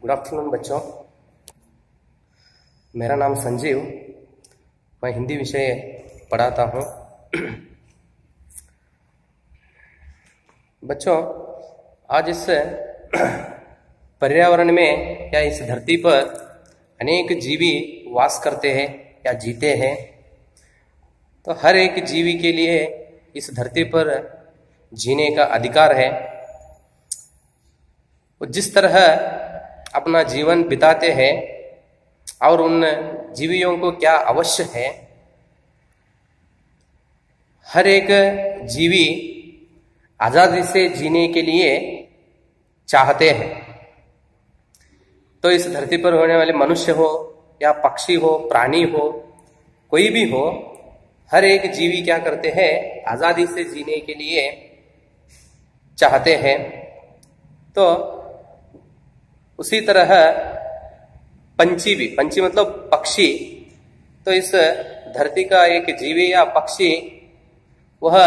Good afternoon बच्चों, मेरा नाम संजीव, मैं हिंदी विषय पढ़ाता हूँ। बच्चों, आज इस पर्यावरण में या इस धरती पर अनेक जीवी वास करते हैं या जीते हैं। तो हर एक जीवी के लिए इस धरती पर जीने का अधिकार है। वो जिस तरह अपना जीवन बिताते हैं और उन जीवियों को क्या अवश्य है, हर एक जीवी आजादी से जीने के लिए चाहते हैं। तो इस धरती पर होने वाले मनुष्य हो या पक्षी हो, प्राणी हो, कोई भी हो, हर एक जीवी क्या करते हैं, आजादी से जीने के लिए चाहते हैं। तो उसी तरह पंछी भी, पंछी मतलब पक्षी, तो इस धरती का एक जीवी या पक्षी, वह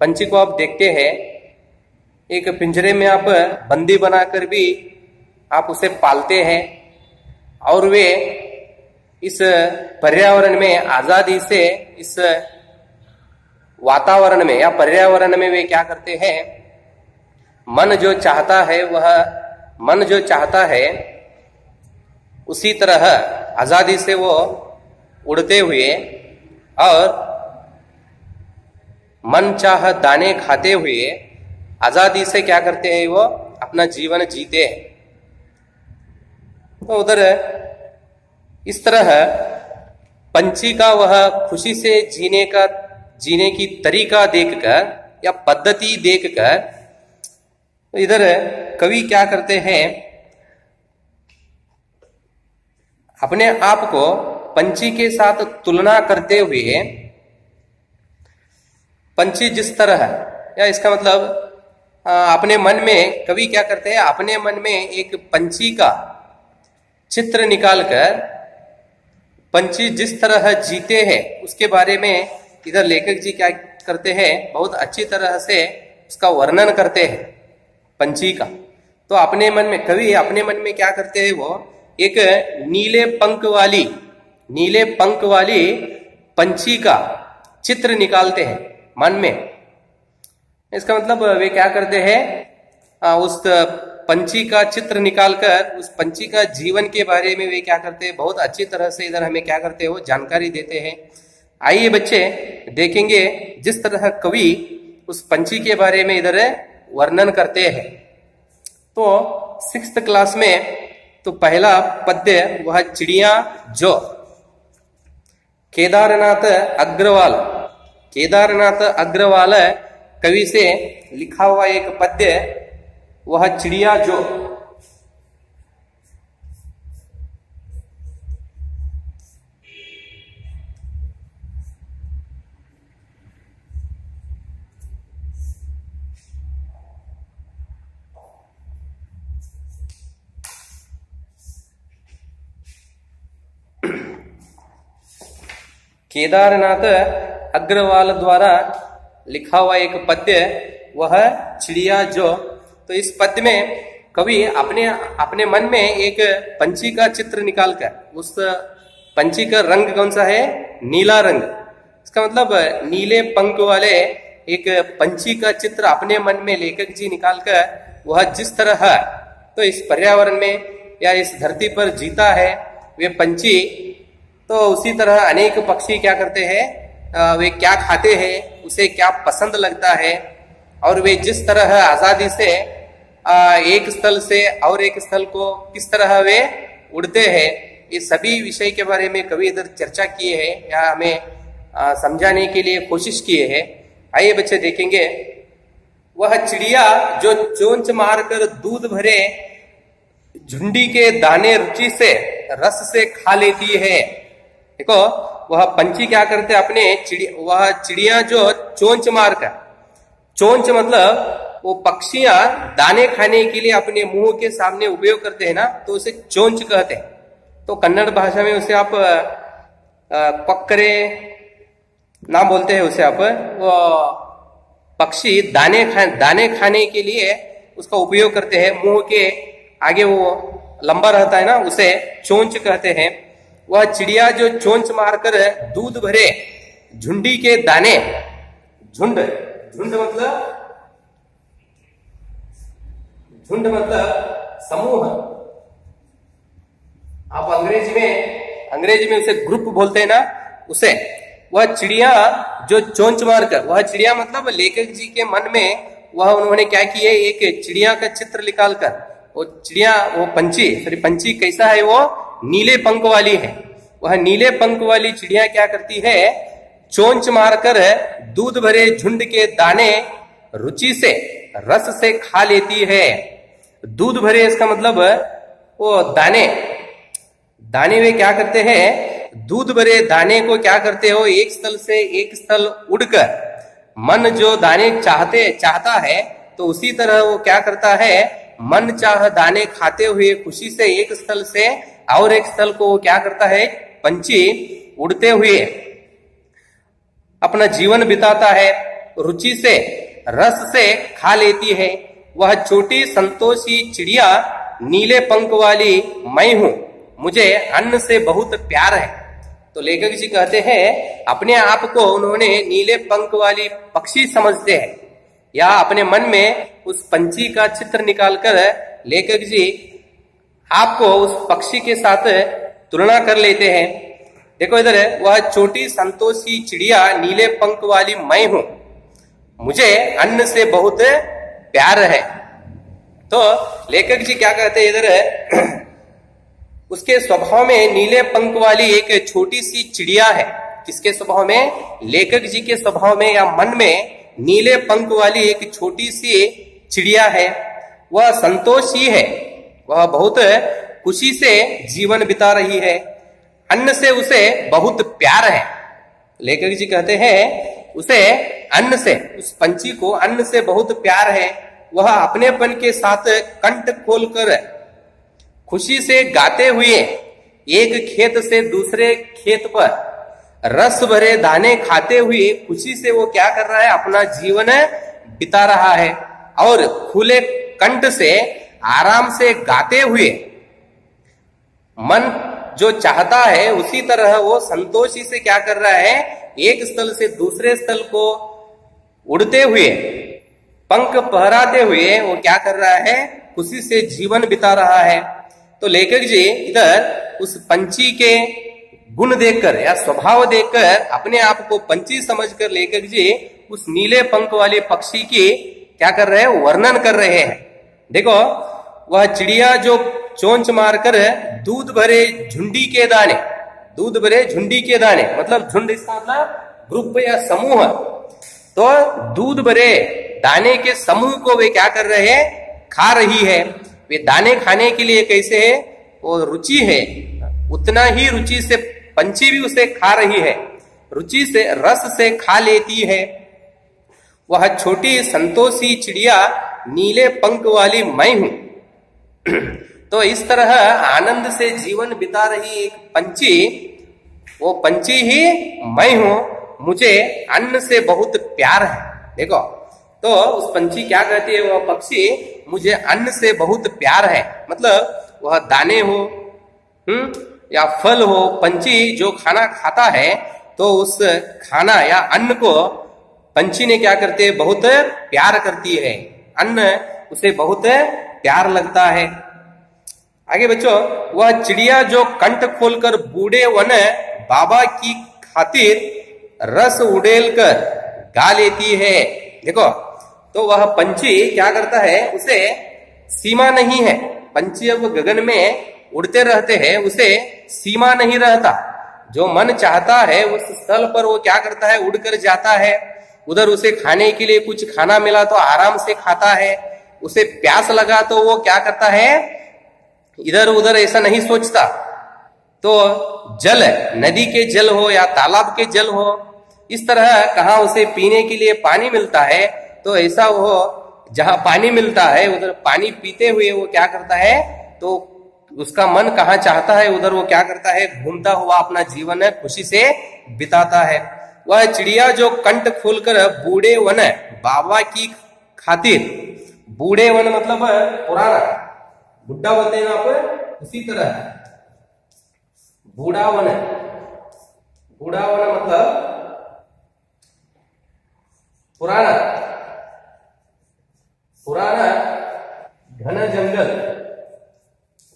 पंछी को आप देखते हैं, एक पिंजरे में आप बंदी बनाकर भी आप उसे पालते हैं और वे इस पर्यावरण में आजादी से, इस वातावरण में या पर्यावरण में वे क्या करते हैं, मन जो चाहता है मन जो चाहता है उसी तरह आजादी से वो उड़ते हुए और मन चाह दाने खाते हुए आजादी से क्या करते हैं, वो अपना जीवन जीते हैं। तो उधर इस तरह पंछी का वह खुशी से जीने की तरीका देखकर या पद्धति देखकर, तो इधर कवि क्या करते हैं, अपने आप को पंछी के साथ तुलना करते हुए, पंछी जिस तरह, या इसका मतलब अपने मन में कवि क्या करते हैं, अपने मन में एक पंछी का चित्र निकालकर पंछी जिस तरह जीते हैं उसके बारे में इधर लेखक जी क्या करते हैं, बहुत अच्छी तरह से उसका वर्णन करते हैं पंछी का। तो अपने मन में कवि अपने मन में क्या करते हैं, वो एक नीले पंख वाली पंछी का चित्र निकालते हैं मन में। इसका मतलब वे क्या करते हैं, उस पंछी का चित्र निकालकर उस पंछी का जीवन के बारे में वे क्या करते हैं, बहुत अच्छी तरह से इधर हमें क्या करते हैं, वो जानकारी देते हैं। आइए बच्चे देखेंगे जिस तरह कवि उस पंछी के बारे में इधर वर्णन करते हैं। तो 6th क्लास में तो पहला पद्य वह चिड़िया जो, केदारनाथ अग्रवाल कवि से लिखा हुआ एक पद्य, वह चिड़िया जो। केदारनाथ अग्रवाल द्वारा लिखा हुआ एक पद्य, वह चिड़िया जो। तो इस पद्य में कवि अपने मन में एक पंछी का चित्र निकालकर, उस पंछी का रंग कौन सा है, नीला रंग। इसका मतलब नीले पंख वाले एक पंछी का चित्र अपने मन में लेखक जी निकालकर वह जिस तरह तो इस पर्यावरण में या इस धरती पर जीता है वे पंछी, तो उसी तरह अनेक पक्षी क्या करते हैं, वे क्या खाते हैं, उसे क्या पसंद लगता है, और वे जिस तरह आजादी से एक स्थल से और एक स्थल को किस तरह वे उड़ते हैं, ये सभी विषय के बारे में कवि इधर चर्चा किए हैं या हमें समझाने के लिए कोशिश किए हैं। आइए बच्चे देखेंगे, वह चिड़िया जो चोंच मारकर दूध भरे झुंडी के दाने रुचि से रस से खा लेती है। देखो वह पंछी क्या करते हैं, वह चिड़िया जो चोंच मारकर, चोंच मतलब वो पक्षियां दाने खाने के लिए अपने मुंह के सामने उपयोग करते हैं ना, तो उसे चोंच कहते हैं। तो कन्नड़ भाषा में उसे आप पक्करे नाम बोलते हैं उसे आप। वो पक्षी दाने खाने के लिए उसका उपयोग करते हैं, मुंह के आगे वो लंबा रहता है ना, उसे चोंच कहते हैं। वह चिड़िया जो चोंच मारकर दूध भरे झुंडी के दाने, झुंड मतलब समूह, आप अंग्रेजी में उसे ग्रुप बोलते हैं ना, उसे वह चिड़िया जो चोंच मारकर, वह चिड़िया मतलब लेखक जी के मन में वह उन्होंने क्या किया, एक चिड़िया का चित्र निकालकर, वो चिड़िया, वो पंछी कैसा है, वो नीले पंख वाली है। वह नीले पंख वाली चिड़िया क्या करती है, चोंच मारकर दूध भरे झुंड के दाने रुचि से, रस से खा लेती है। दूध भरे इसका मतलब वो दाने वे क्या करते हैं, दूध भरे दाने को क्या करते हो, एक स्थल से एक स्थल उड़कर, मन जो दाने चाहता है तो उसी तरह वो क्या करता है, मन चाह दाने खाते हुए खुशी से एक स्थल से और एक स्थल को वो क्या करता है, पंछी उड़ते हुए अपना जीवन बिताता है। रुचि से, रस से खा लेती है। वह छोटी संतोषी चिड़िया नीले पंख वाली मैं हूं, मुझे अन्न से बहुत प्यार है। तो लेखक जी कहते हैं अपने आप को उन्होंने नीले पंख वाली पक्षी समझते हैं, या अपने मन में उस पंछी का चित्र निकालकर लेखक जी आपको उस पक्षी के साथ तुलना कर लेते हैं। देखो इधर है, वह छोटी संतोषी चिड़िया नीले पंख वाली मैं हूं, मुझे अन्न से बहुत प्यार है। तो लेखक जी क्या कहते हैं, इधर है उसके स्वभाव में नीले पंख वाली एक छोटी सी चिड़िया है। किसके स्वभाव में, लेखक जी के स्वभाव में या मन में नीले पंख वाली एक छोटी सी चिड़िया है। वह संतोषी है, वह बहुत खुशी से जीवन बिता रही है। अन्न से उसे बहुत प्यार है। लेखक जी कहते हैं उसे अन्न से, उस पंछी को अन्न से बहुत प्यार है। वह अपनेपन के साथ कंठ खोलकर खुशी से गाते हुए एक खेत से दूसरे खेत पर रस भरे दाने खाते हुए खुशी से वो क्या कर रहा है, अपना जीवन बिता रहा है। और खुले कंठ से आराम से गाते हुए मन जो चाहता है उसी तरह वो संतोषी से क्या कर रहा है, एक स्थल से दूसरे स्थल को उड़ते हुए, पंख फहराते हुए वो क्या कर रहा है, खुशी से जीवन बिता रहा है। तो लेखक जी इधर उस पंछी के गुण देखकर या स्वभाव देखकर अपने आप को पंछी समझकर लेखक जी उस नीले पंख वाले पक्षी की क्या कर रहे हैं, वर्णन कर रहे हैं। देखो वह चिड़िया जो चोंच मारकर दूध भरे झुंडी के दाने, दूध भरे झुंडी के दाने मतलब झुंड, इसका मतलब ग्रुप या समूह। तो दूध भरे दाने के समूह को वे क्या कर रहे हैं, खा रही है। वे दाने खाने के लिए कैसे है, वो रुचि है, उतना ही रुचि से पंछी भी उसे खा रही है, रुचि से, रस से खा लेती है। वह छोटी संतोषी चिड़िया नीले पंख वाली मैं हूं। तो इस तरह आनंद से जीवन बिता रही एक पंछी, वो पंछी ही मैं हूं, मुझे अन्न से बहुत प्यार है। देखो तो उस पंछी क्या कहती है, वह पक्षी मुझे अन्न से बहुत प्यार है, मतलब वह दाने हो या फल हो, पंछी जो खाना खाता है तो उस खाना या अन्न को पंछी ने क्या करते हैं, बहुत प्यार करती है। अन्न उसे बहुत प्यार लगता है। आगे बच्चों, वह चिड़िया जो कंठ खोलकर बूढ़े वन बाबा की खातिर रस उड़ेल कर गा लेती है। देखो तो वह पंछी क्या करता है, उसे सीमा नहीं है। पंछी अब गगन में उड़ते रहते हैं, उसे सीमा नहीं रहता। जो मन चाहता है उस स्थल पर वो क्या करता है, उड़कर जाता है। उधर उसे खाने के लिए कुछ खाना मिला तो आराम से खाता है, उसे प्यास लगा तो वो क्या करता है, इधर उधर ऐसा नहीं सोचता। तो जल, नदी के जल हो या तालाब के जल हो, इस तरह कहाँ उसे पीने के लिए पानी मिलता है तो ऐसा वो जहां पानी मिलता है उधर पानी पीते हुए वो क्या करता है, तो उसका मन कहाँ चाहता है उधर वो क्या करता है, घूमता हुआ अपना जीवन खुशी से बिताता है। वह चिड़िया जो कंठ खोलकर बूढ़े वन बाबा की खातिर, बूढ़े वन मतलब पुराना, बुड्ढा बोलते हैं आप, उसी तरह बूढ़ावन, बूढ़ावन मतलब पुराना, पुराना घना जंगल,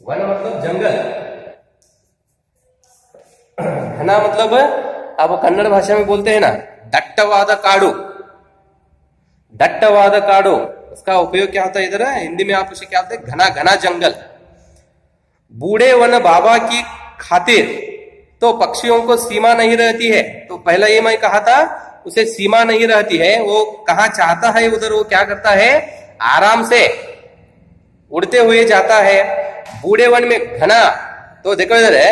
वन मतलब जंगल, घना मतलब आप कन्नड़ भाषा में बोलते हैं ना दट्टवाद काडू, दट्टवाद काडू, उसका उपयोग क्या होता है इधर हिंदी में, आप उसे क्या बोलते हैं, घना घना जंगल। बूढ़े वन बाबा की खातिर तो पक्षियों को सीमा नहीं रहती है, तो पहला ये मैं कहा था, उसे सीमा नहीं रहती है, वो कहाँ चाहता है उधर वो क्या करता है, आराम से उड़ते हुए जाता है। बूढ़े वन में घना, तो देखो इधर है,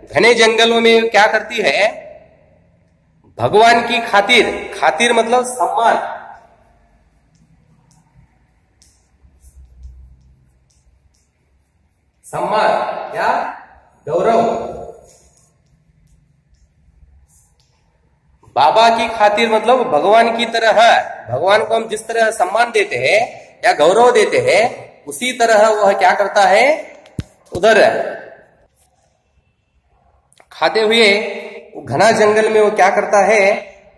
घने जंगलों में क्या करती है, भगवान की खातिर, खातिर मतलब सम्मान, सम्मान या गौरव, बाबा की खातिर मतलब भगवान की तरह, भगवान को हम जिस तरह सम्मान देते हैं या गौरव देते हैं, उसी तरह वह क्या करता है, उधर खाते हुए घना जंगल में वो क्या करता है,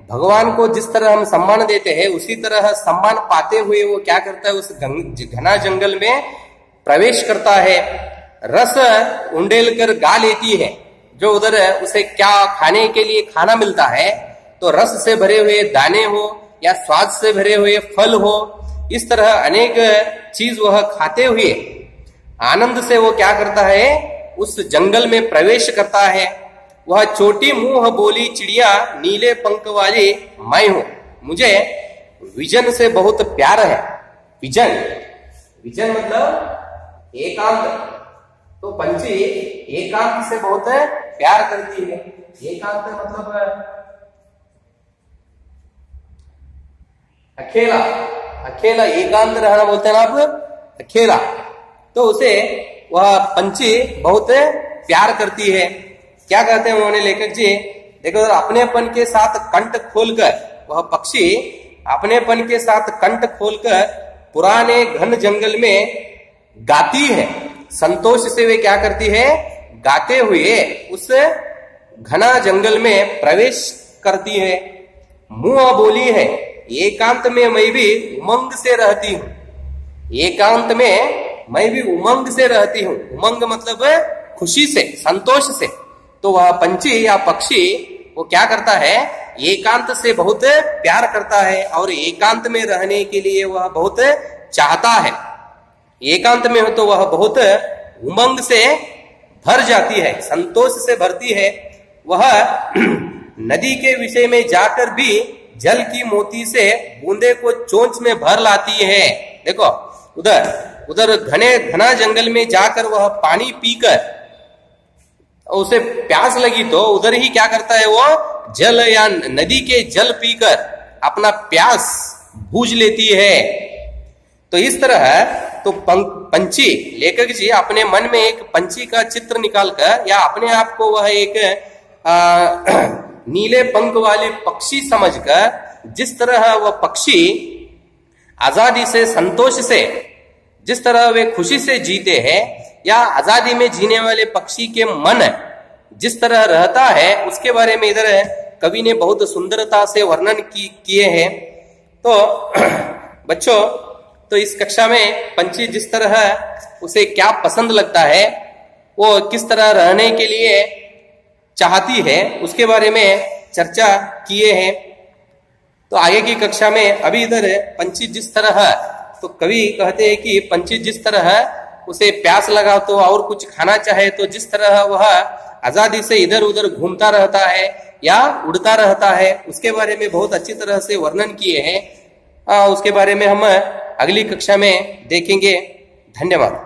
भगवान को जिस तरह हम सम्मान देते हैं उसी तरह सम्मान पाते हुए वो क्या करता है, उस घना जंगल में प्रवेश करता है। रस उंडेल कर गा लेती है, जो उधर उसे क्या खाने के लिए खाना मिलता है, तो रस से भरे हुए दाने हो या स्वाद से भरे हुए फल हो, इस तरह अनेक चीज वह खाते हुए आनंद से वो क्या करता है, उस जंगल में प्रवेश करता है। वह छोटी मुंह बोली चिड़िया नीले पंख वाली मैं हूं, मुझे विजन से बहुत प्यार है। विजन, विजन मतलब एकांत, तो पंछी एकांत से बहुत प्यार करती है। एकांत मतलब अकेला, अकेला एकांत रहना बोलते हैं ना आप, अकेला, तो उसे वह पंछी बहुत प्यार करती है। क्या कहते हैं उन्होंने लेखक जी, देखो अपनेपन के साथ कंठ खोलकर, वह पक्षी अपनेपन के साथ कंठ खोलकर पुराने घन जंगल में गाती है, संतोष से वे क्या करती है, गाते हुए उस घना जंगल में प्रवेश करती है। मुंह बोली है, एकांत में मैं भी उमंग से रहती हूं, एकांत में मैं भी उमंग से रहती हूं। उमंग मतलब खुशी से, संतोष से। तो वह पंछी या पक्षी वो क्या करता है, एकांत से बहुत प्यार करता है और एकांत में रहने के लिए वह बहुत चाहता है। एकांत में हो तो वह बहुत उमंग से भर जाती है, संतोष से भरती है। वह नदी के विषय में जाकर भी जल की मोती से बूंदे को चोंच में भर लाती है। देखो उधर घना जंगल में जाकर वह पानी पीकर, उसे प्यास लगी तो उधर ही क्या करता है, वो जल या नदी के जल पीकर अपना प्यास बूझ लेती है। तो इस तरह तो पंछी, लेखक जी अपने मन में एक पंछी का चित्र निकालकर या अपने आप को वह एक नीले पंख वाले पक्षी समझकर, जिस तरह वह पक्षी आजादी से, संतोष से, जिस तरह वे खुशी से जीते हैं, या आजादी में जीने वाले पक्षी के मन जिस तरह रहता है, उसके बारे में इधर कवि ने बहुत सुंदरता से वर्णन किए हैं। तो बच्चों, तो इस कक्षा में पंछी जिस तरह उसे क्या पसंद लगता है, वो किस तरह रहने के लिए चाहती है, उसके बारे में चर्चा किए हैं। तो आगे की कक्षा में अभी इधर पंछी जिस तरह, तो कवि कहते हैं कि पंछी जिस तरह उसे प्यास लगा तो और कुछ खाना चाहे, तो जिस तरह वह आजादी से इधर उधर घूमता रहता है या उड़ता रहता है, उसके बारे में बहुत अच्छी तरह से वर्णन किए हैं। उसके बारे में हम अगली कक्षा में देखेंगे। धन्यवाद।